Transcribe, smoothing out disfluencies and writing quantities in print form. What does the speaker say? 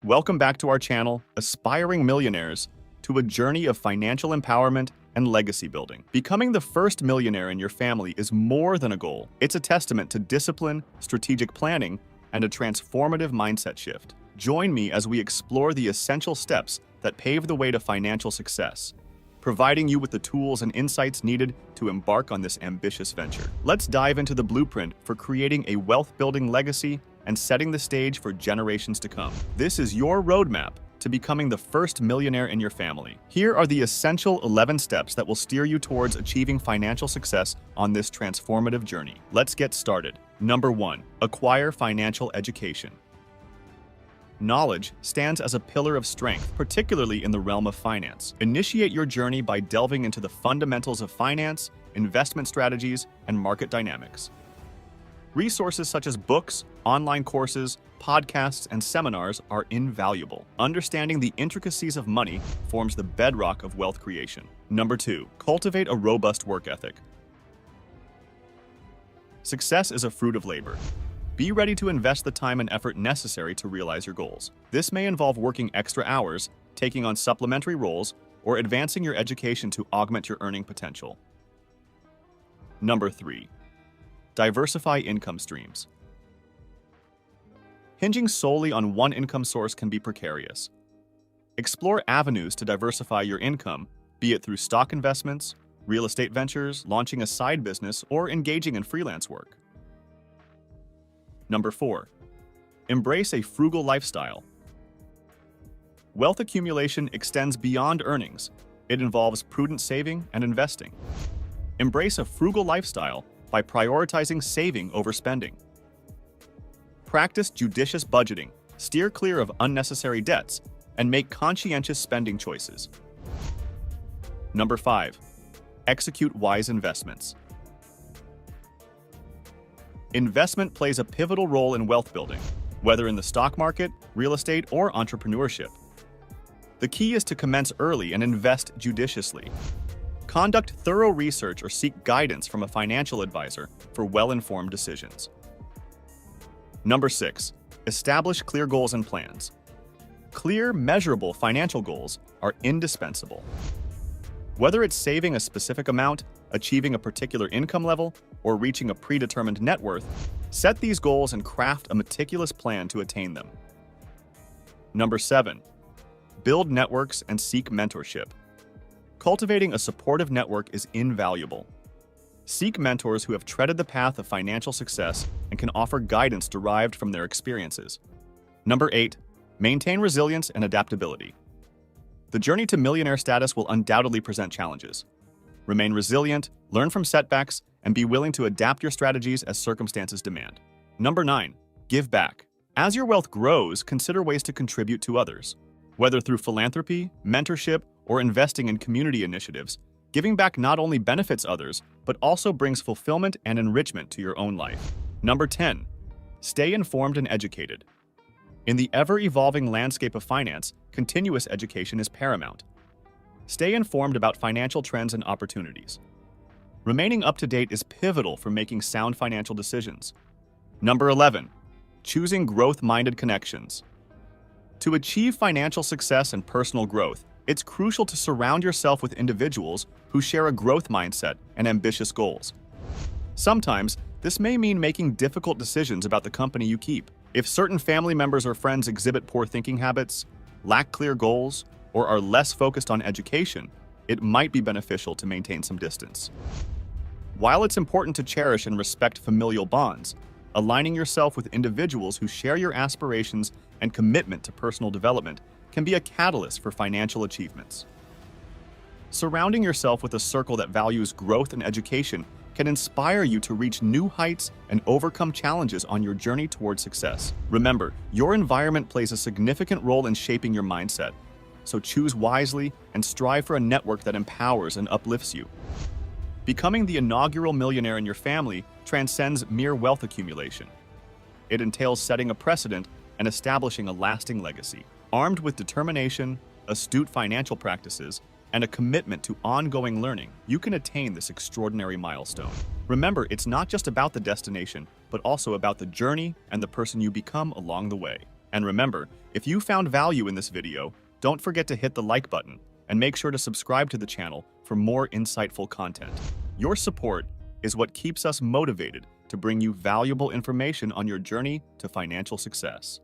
Welcome back to our channel, Aspiring Millionaires, to a journey of financial empowerment and legacy building. Becoming the first millionaire in your family is more than a goal. It's a testament to discipline, strategic planning, and a transformative mindset shift. Join me as we explore the essential steps that pave the way to financial success, providing you with the tools and insights needed to embark on this ambitious venture. Let's dive into the blueprint for creating a wealth-building legacy and setting the stage for generations to come. This is your roadmap to becoming the first millionaire in your family. Here are the essential 11 steps that will steer you towards achieving financial success on this transformative journey. Let's get started. Number 1, acquire financial education. Knowledge stands as a pillar of strength, particularly in the realm of finance. Initiate your journey by delving into the fundamentals of finance, investment strategies, and market dynamics. Resources such as books, online courses, podcasts, and seminars are invaluable. Understanding the intricacies of money forms the bedrock of wealth creation. Number 2, cultivate a robust work ethic. Success is a fruit of labor. Be ready to invest the time and effort necessary to realize your goals. This may involve working extra hours, taking on supplementary roles, or advancing your education to augment your earning potential. Number 3, diversify income streams. Hinging solely on one income source can be precarious. Explore avenues to diversify your income, be it through stock investments, real estate ventures, launching a side business, or engaging in freelance work. Number 4, embrace a frugal lifestyle. Wealth accumulation extends beyond earnings. It involves prudent saving and investing. Embrace a frugal lifestyle by prioritizing saving over spending. Practice judicious budgeting, steer clear of unnecessary debts, and make conscientious spending choices. Number 5, execute wise investments. Investment plays a pivotal role in wealth building, whether in the stock market, real estate, or entrepreneurship. The key is to commence early and invest judiciously. Conduct thorough research or seek guidance from a financial advisor for well-informed decisions. Number 6, establish clear goals and plans. Clear, measurable financial goals are indispensable. Whether it's saving a specific amount, achieving a particular income level, or reaching a predetermined net worth, set these goals and craft a meticulous plan to attain them. Number 7, build networks and seek mentorship. Cultivating a supportive network is invaluable. Seek mentors who have treaded the path of financial success and can offer guidance derived from their experiences. Number 8, maintain resilience and adaptability. The journey to millionaire status will undoubtedly present challenges. Remain resilient, learn from setbacks, and be willing to adapt your strategies as circumstances demand. Number 9, give back. As your wealth grows, consider ways to contribute to others. Whether through philanthropy, mentorship, or investing in community initiatives, giving back not only benefits others, but also brings fulfillment and enrichment to your own life. Number 10, stay informed and educated. In the ever-evolving landscape of finance, continuous education is paramount. Stay informed about financial trends and opportunities. Remaining up to date is pivotal for making sound financial decisions. Number 11, choosing growth-minded connections. To achieve financial success and personal growth, it's crucial to surround yourself with individuals who share a growth mindset and ambitious goals. Sometimes, this may mean making difficult decisions about the company you keep. If certain family members or friends exhibit poor thinking habits, lack clear goals, or are less focused on education, it might be beneficial to maintain some distance. While it's important to cherish and respect familial bonds, aligning yourself with individuals who share your aspirations and commitment to personal development can be a catalyst for financial achievements. Surrounding yourself with a circle that values growth and education can inspire you to reach new heights and overcome challenges on your journey toward success. Remember, your environment plays a significant role in shaping your mindset, so choose wisely and strive for a network that empowers and uplifts you. Becoming the inaugural millionaire in your family transcends mere wealth accumulation. It entails setting a precedent and establishing a lasting legacy. Armed with determination, astute financial practices, and a commitment to ongoing learning, you can attain this extraordinary milestone. Remember, it's not just about the destination, but also about the journey and the person you become along the way. And remember, if you found value in this video, don't forget to hit the like button and make sure to subscribe to the channel for more insightful content. Your support is what keeps us motivated to bring you valuable information on your journey to financial success.